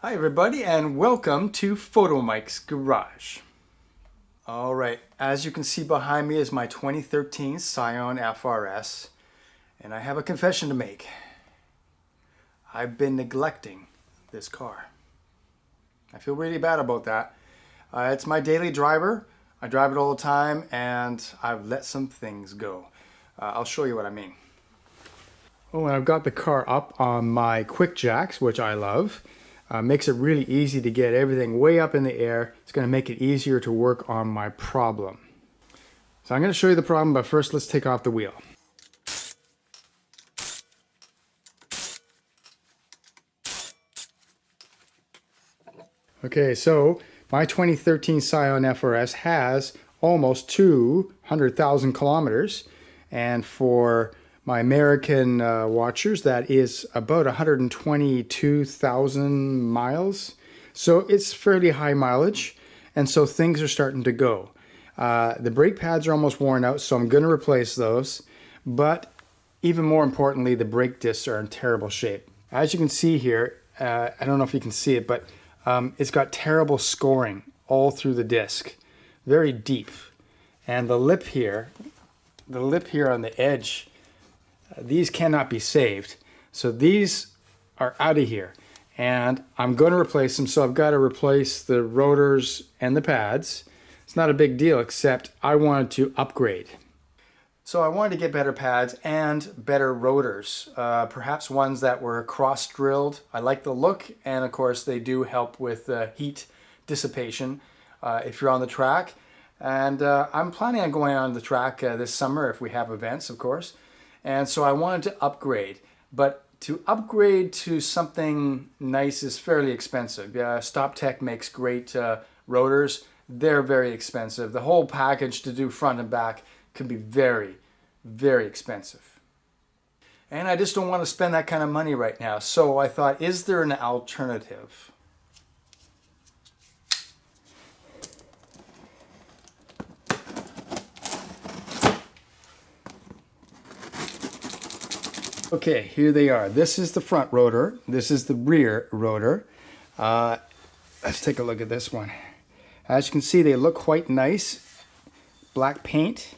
Hi everybody and welcome to Photomikes Garage. Alright, as you can see behind me is my 2013 Scion FRS, and I have a confession to make. I've been neglecting this car. I feel really bad about that. It's my daily driver. I drive it all the time and I've let some things go. I'll show you what I mean. Oh, and I've got the car up on my quick jacks, which I love. Makes it really easy to get everything way up in the air. It's going to make it easier to work on my problem. So I'm going to show you the problem, but first let's take off the wheel. Okay, so my 2013 Scion FRS has almost 200,000 kilometers, and for my American watchers, that is about 122,000 miles. So it's fairly high mileage, and so things are starting to go. The brake pads are almost worn out, so I'm going to replace those. But even more importantly, the brake discs are in terrible shape. As you can see here, I don't know if you can see it, but it's got terrible scoring all through the disc, very deep. And the lip here on the edge, these cannot be saved. So these are out of here. And I'm going to replace them, so I've got to replace the rotors and the pads. It's not a big deal, except I wanted to upgrade. So I wanted to get better pads and better rotors, perhaps ones that were cross-drilled. I like the look, and of course they do help with heat dissipation if you're on the track. And I'm planning on going on the track this summer if we have events, of course. And so I wanted to upgrade, but to upgrade to something nice is fairly expensive. StopTech makes great rotors. They're very expensive. The whole package to do front and back can be very, very expensive. And I just don't want to spend that kind of money right now. So I thought, is there an alternative? Okay, here they are. This is the front rotor. This is the rear rotor. Let's take a look at this one. As you can see, they look quite nice. Black paint.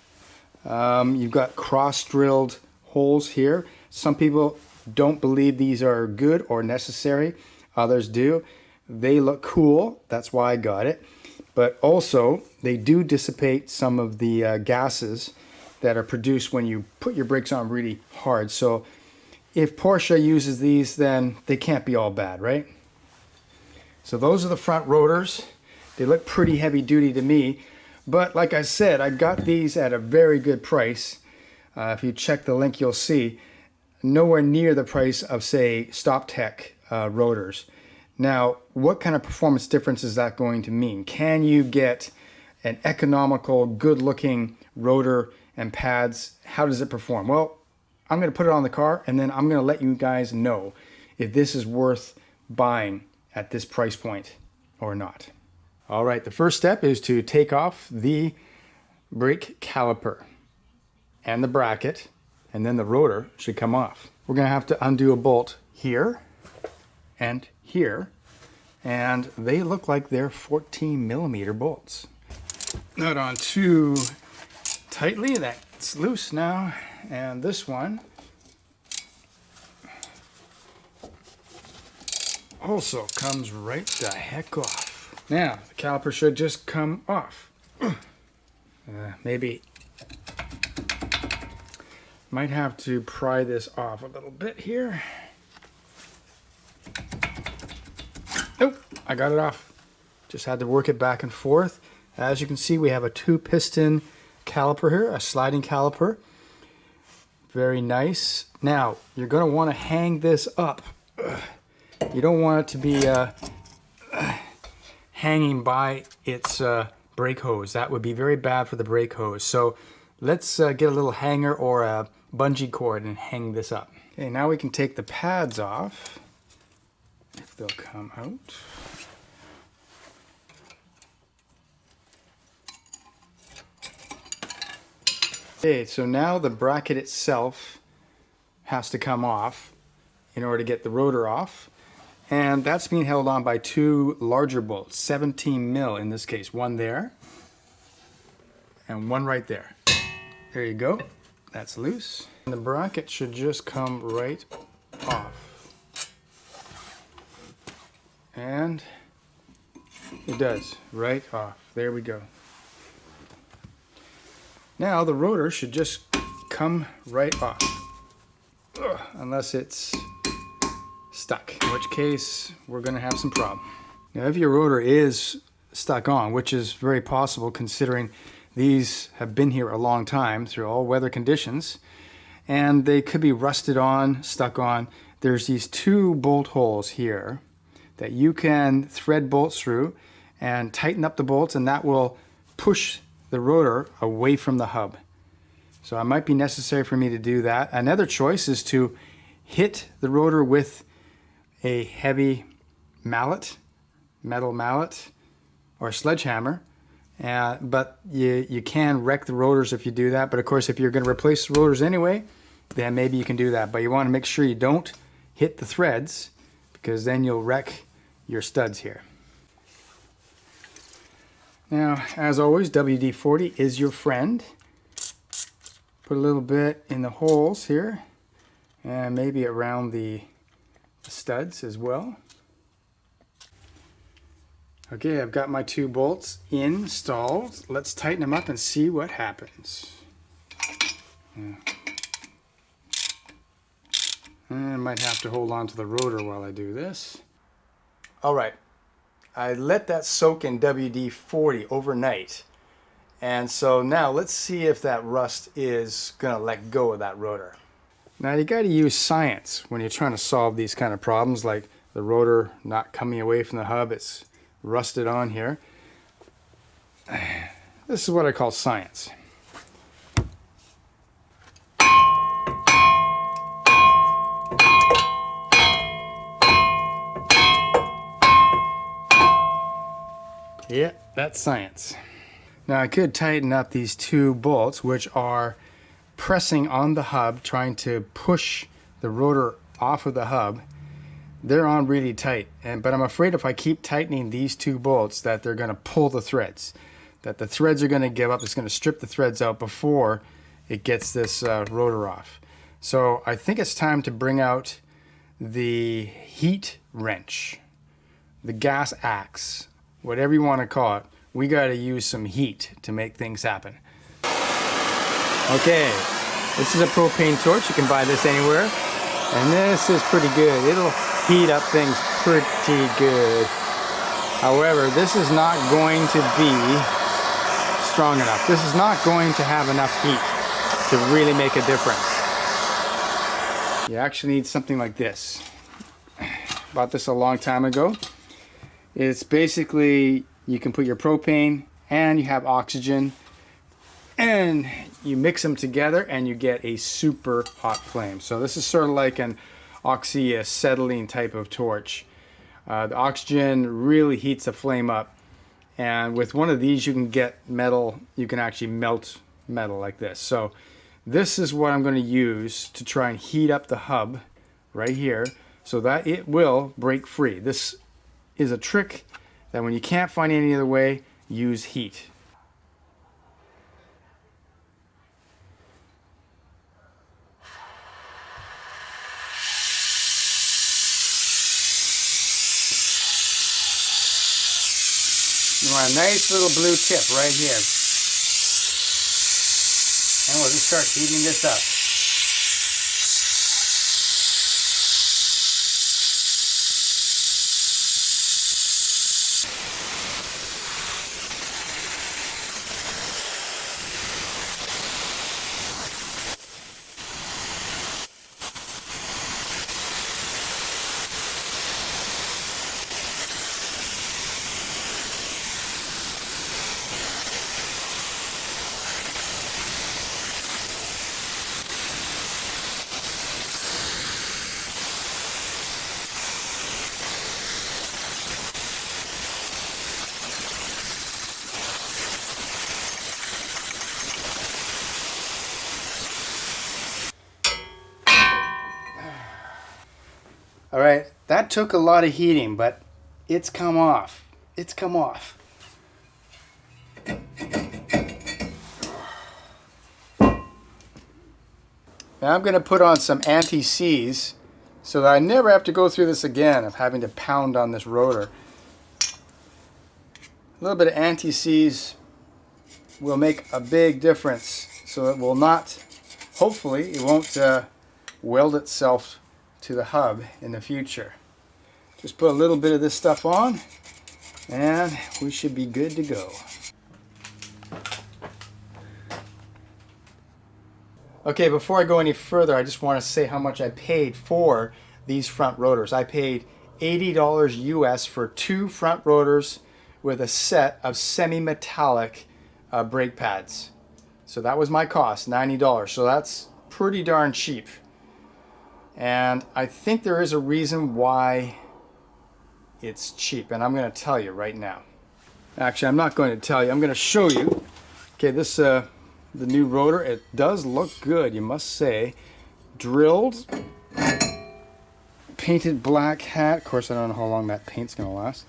You've got cross-drilled holes here. Some people don't believe these are good or necessary. Others do. They look cool. That's why I got it. But also, they do dissipate some of the gases that are produced when you put your brakes on really hard. So if Porsche uses these, then they can't be all bad, right? So those are the front rotors. They look pretty heavy duty to me. But like I said, I got these at a very good price. If you check the link, you'll see nowhere near the price of, say, StopTech rotors. Now, what kind of performance difference is that going to mean? Can you get an economical, good-looking rotor and pads? How does it perform? Well, I'm going to put it on the car, and then I'm going to let you guys know if this is worth buying at this price point or not. All right, the first step is to take off the brake caliper and the bracket, and then the rotor should come off. We're going to have to undo a bolt here and here, and they look like they're 14mm bolts. Not on too tightly, that's loose now. And this one also comes right the heck off. Now, the caliper should just come off. Maybe might have to pry this off a little bit here. Nope, I got it off. Just had to work it back and forth. As you can see, we have a 2-piston caliper here, a sliding caliper. Very nice. Now, you're going to want to hang this up. You don't want it to be hanging by its brake hose. That would be very bad for the brake hose. So let's get a little hanger or a bungee cord and hang this up. Okay, now we can take the pads off, if they'll come out. Okay, so now the bracket itself has to come off in order to get the rotor off. And that's being held on by two larger bolts, 17 mil in this case. One there and one right there. There you go. That's loose. And the bracket should just come right off. And it does, right off. There we go. Now the rotor should just come right off. Ugh, unless it's stuck, in which case we're going to have some problem. Now if your rotor is stuck on, which is very possible considering these have been here a long time through all weather conditions, and they could be rusted on, stuck on, there's these two bolt holes here that you can thread bolts through and tighten up the bolts, and that will push the rotor away from the hub. So it might be necessary for me to do that. Another choice is to hit the rotor with a heavy mallet, metal mallet, or sledgehammer. But you can wreck the rotors if you do that. But of course, if you're going to replace the rotors anyway, then maybe you can do that. But you want to make sure you don't hit the threads, because then you'll wreck your studs here. Now, as always, WD-40 is your friend. Put a little bit in the holes here, and maybe around the studs as well. Okay, I've got my two bolts installed. Let's tighten them up and see what happens. And I might have to hold on to the rotor while I do this. All right, I let that soak in WD-40 overnight. And so now let's see if that rust is gonna let go of that rotor. Now you gotta use science when you're trying to solve these kind of problems, like the rotor not coming away from the hub, it's rusted on here. This is what I call science. Yeah, that's science. Now I could tighten up these two bolts, which are pressing on the hub, trying to push the rotor off of the hub. They're on really tight, but I'm afraid if I keep tightening these two bolts that they're going to pull the threads, that the threads are going to give up. It's going to strip the threads out before it gets this rotor off. So I think it's time to bring out the heat wrench, the gas axe, whatever you want to call it. We got to use some heat to make things happen. Okay, this is a propane torch. You can buy this anywhere. And this is pretty good. It'll heat up things pretty good. However, this is not going to be strong enough. This is not going to have enough heat to really make a difference. You actually need something like this. Bought this a long time ago. It's basically, you can put your propane and you have oxygen, and you mix them together and you get a super hot flame. So this is sort of like an oxyacetylene type of torch. The oxygen really heats the flame up, and with one of these you can get metal, you can actually melt metal like this. So this is what I'm going to use to try and heat up the hub right here so that it will break free. This is a trick that when you can't find any other way, use heat. You want a nice little blue tip right here. And we'll just start heating this up. All right, That took a lot of heating, but it's come off. It's come off. Now I'm going to put on some anti-seize so that I never have to go through this again of having to pound on this rotor. A little bit of anti-seize will make a big difference, so it will not, hopefully, it won't weld itself to the hub in the future. Just put a little bit of this stuff on and we should be good to go. Okay, before I go any further, I just want to say how much I paid for these front rotors. I paid $80 US for 2 front rotors with a set of semi-metallic brake pads. So that was my cost, $90. So that's pretty darn cheap. And I think there is a reason why it's cheap, and I'm going to tell you right now. Actually, I'm not going to tell you. I'm going to show you. Okay, this the new rotor. It does look good, you must say. Drilled, painted black hat. Of course, I don't know how long that paint's going to last.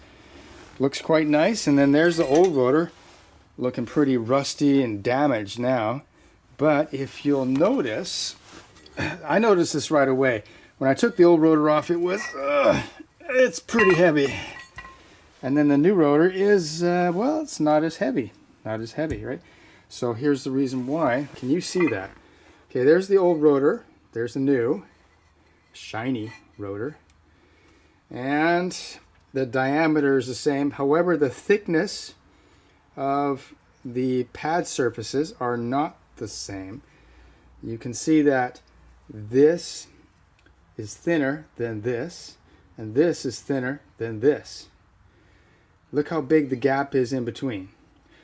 Looks quite nice. And then there's the old rotor, looking pretty rusty and damaged now. But if you'll notice, I noticed this right away. When I took the old rotor off, it was, it's pretty heavy. And then the new rotor is, well, it's not as heavy. Not as heavy, right? So here's the reason why. Can you see that? Okay, there's the old rotor. There's the new, shiny rotor. And the diameter is the same. However, the thickness of the pad surfaces are not the same. You can see that this is thinner than this, and this is thinner than this. Look how big the gap is in between.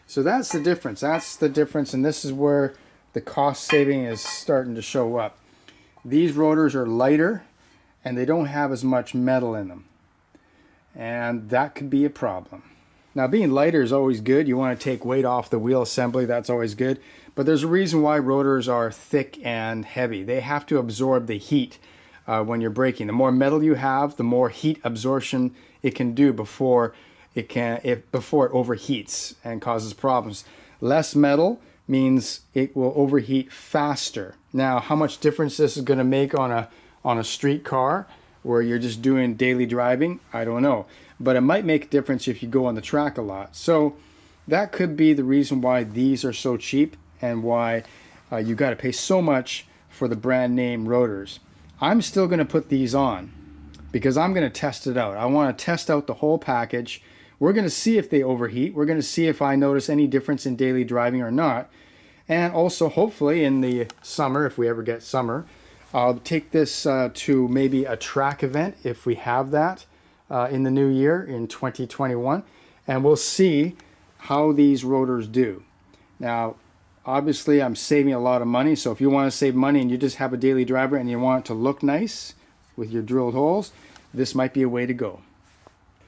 So that's the difference. That's the difference, and this is where the cost saving is starting to show up. These rotors are lighter, and they don't have as much metal in them. And that could be a problem. Now, being lighter is always good. You want to take weight off the wheel assembly. That's always good. But there's a reason why rotors are thick and heavy. They have to absorb the heat when you're braking. The more metal you have, the more heat absorption it can do before it overheats and causes problems. Less metal means it will overheat faster. Now, how much difference this is going to make on a street car where you're just doing daily driving, I don't know. But it might make a difference if you go on the track a lot. So that could be the reason why these are so cheap and why you got to pay so much for the brand name rotors. I'm still going to put these on because I'm going to test it out. I want to test out the whole package. We're going to see if they overheat. We're going to see if I notice any difference in daily driving or not. And also, hopefully, in the summer, if we ever get summer, I'll take this to maybe a track event if we have that in the new year in 2021. And we'll see how these rotors do. Now, obviously, I'm saving a lot of money. So if you want to save money and you just have a daily driver and you want it to look nice with your drilled holes, this might be a way to go.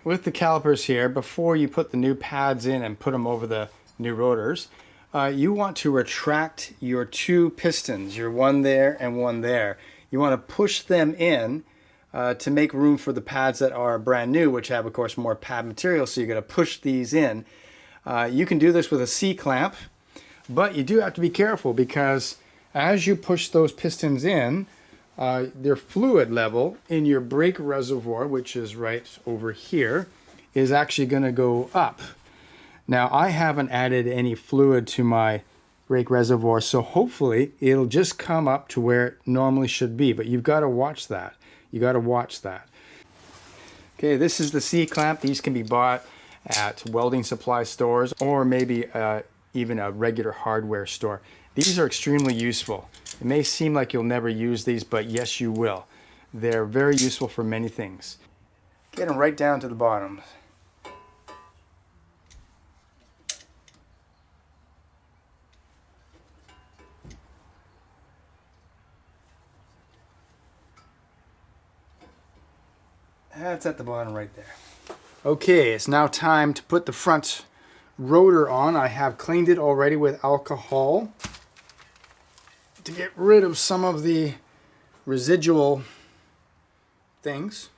With the calipers here, before you put the new pads in and put them over the new rotors, you want to retract your 2 pistons, your one there and one there. You want to push them in to make room for the pads that are brand new, which have, of course, more pad material, so you're going to push these in. You can do this with a C-clamp, but you do have to be careful because as you push those pistons in, their fluid level in your brake reservoir, which is right over here, is actually going to go up. Now, I haven't added any fluid to my brake reservoir, so hopefully it'll just come up to where it normally should be, but you've got to watch that. You got to watch that. Okay, this is the C-clamp. These can be bought at welding supply stores or maybe even a regular hardware store. These are extremely useful. It may seem like you'll never use these, but yes, you will. They're very useful for many things. Get them right down to the bottom. That's at the bottom right there. Okay, it's now time to put the front rotor on. I have cleaned it already with alcohol to get rid of some of the residual things.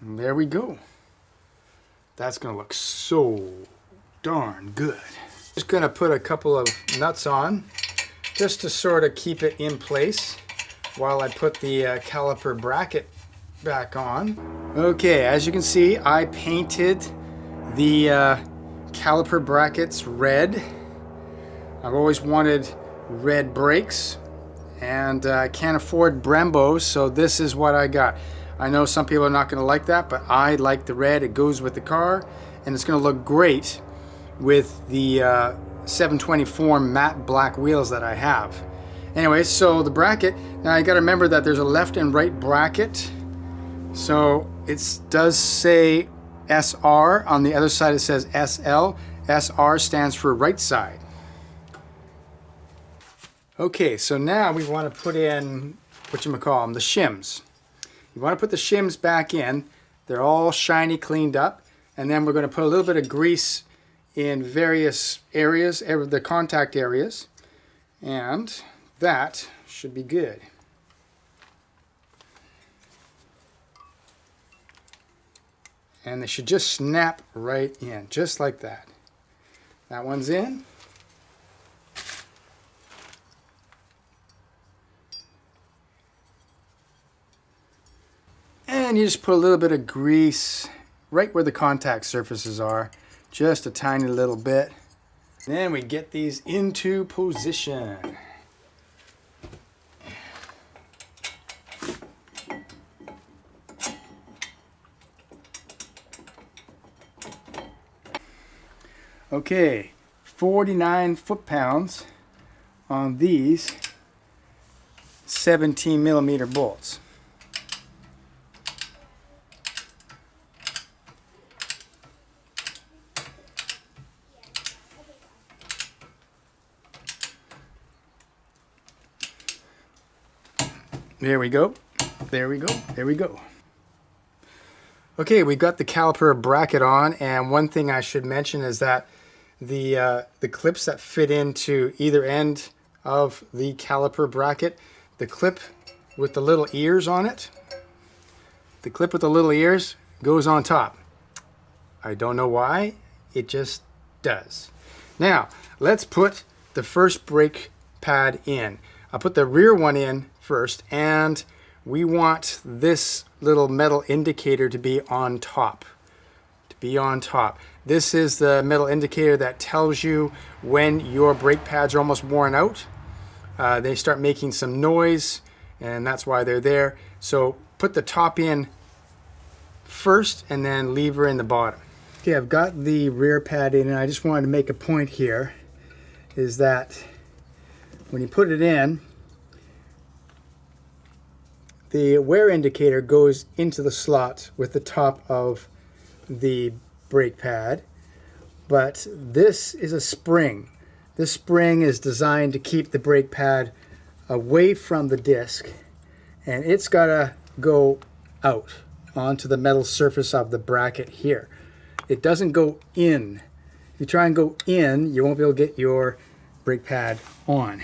And there we go. That's gonna look so darn good. Just gonna put a couple of nuts on just to sort of keep it in place while I put the caliper bracket back on. Okay, as you can see, I painted the caliper brackets red. I've always wanted red brakes, and I can't afford Brembos, so this is what I got. I know some people are not going to like that, but I like the red. It goes with the car, and it's going to look great with the 724 matte black wheels that I have. Anyway, so the bracket, now you got to remember that there's a left and right bracket. So it does say SR. On the other side it says SL. SR stands for right side. Okay, so now we want to put in, whatchamacallem, the shims. You want to put the shims back in. They're all shiny, cleaned up. And then we're going to put a little bit of grease in various areas, the contact areas. And that should be good. And they should just snap right in, just like that. That one's in. And you just put a little bit of grease right where the contact surfaces are, just a tiny little bit. Then we get these into position. Okay, 49 foot-pounds on these 17 millimeter bolts. There we go. There we go. There we go. Okay, we got the caliper bracket on, and one thing I should mention is that the clips that fit into either end of the caliper bracket, the clip with the little ears on it, the clip with the little ears goes on top. I don't know why, it just does. Now, let's put the first brake pad in. I'll put the rear one in first, and we want this little metal indicator to be on top. This is the metal indicator that tells you when your brake pads are almost worn out. They start making some noise, and that's why they're there. So put the top in first and then lever in the bottom. Okay, I've got the rear pad in, and I just wanted to make a point here, is that when you put it in, the wear indicator goes into the slot with the top of the brake pad, but this is a spring. This spring is designed to keep the brake pad away from the disc, and it's got to go out onto the metal surface of the bracket here. It doesn't go in. If you try and go in, you won't be able to get your brake pad on.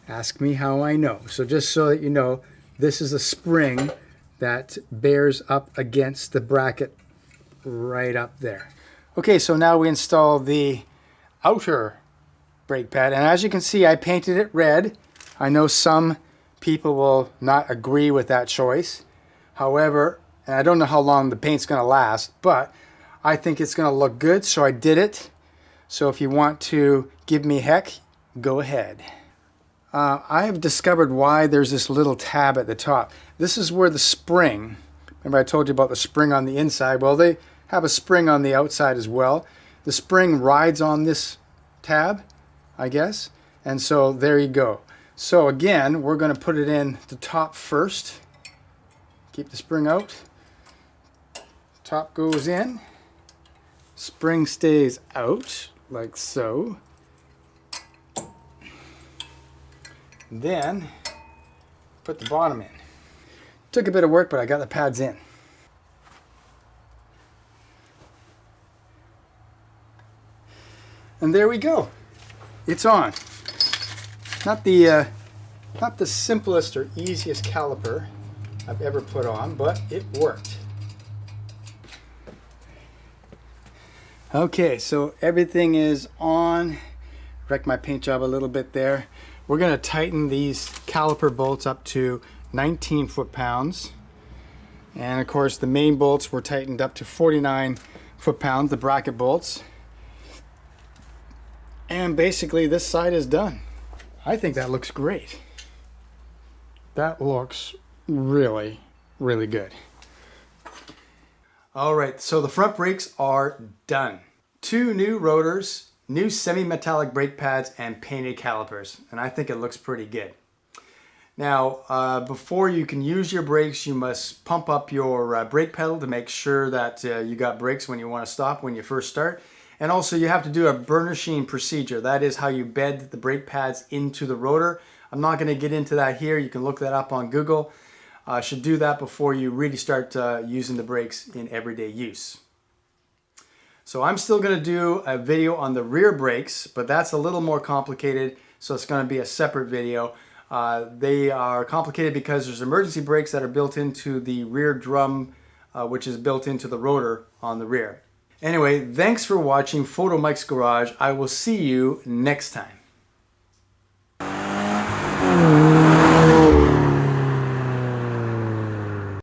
Ask me how I know. So just so that you know, this is a spring that bears up against the bracket right up there. Okay, so now we install the outer brake pad, and as you can see, I painted it red. I know some people will not agree with that choice. However, and I don't know how long the paint's going to last, but I think it's going to look good, so I did it. So if you want to give me heck, go ahead. I have discovered why there's this little tab at the top. This is where the spring, remember I told you about the spring on the inside, well, they have a spring on the outside as well. The spring rides on this tab, I guess, and so there you go. So again, we're going to put it in the top first. Keep the spring out. Top goes in. Spring stays out, like so. Then put the bottom in. Took a bit of work, but I got the pads in. And there we go. It's on. Not the simplest or easiest caliper I've ever put on, but it worked. Okay, so everything is on. Wrecked my paint job a little bit there. We're going to tighten these caliper bolts up to 19 foot-pounds. And of course the main bolts were tightened up to 49 foot-pounds, the bracket bolts. And basically this side is done. I think that looks great. That looks really, really good. All right, so the front brakes are done. 2 new rotors, new semi-metallic brake pads, and painted calipers. And I think it looks pretty good. Now, before you can use your brakes, you must pump up your brake pedal to make sure that you got brakes when you want to stop when you first start. And also you have to do a burnishing procedure. That is how you bed the brake pads into the rotor. I'm not going to get into that here. You can look that up on Google. Should do that before you really start using the brakes in everyday use. So I'm still going to do a video on the rear brakes, but that's a little more complicated, so it's going to be a separate video. They are complicated because there's emergency brakes that are built into the rear drum, which is built into the rotor on the rear. Anyway, thanks for watching Photomikes Garage. I will see you next time.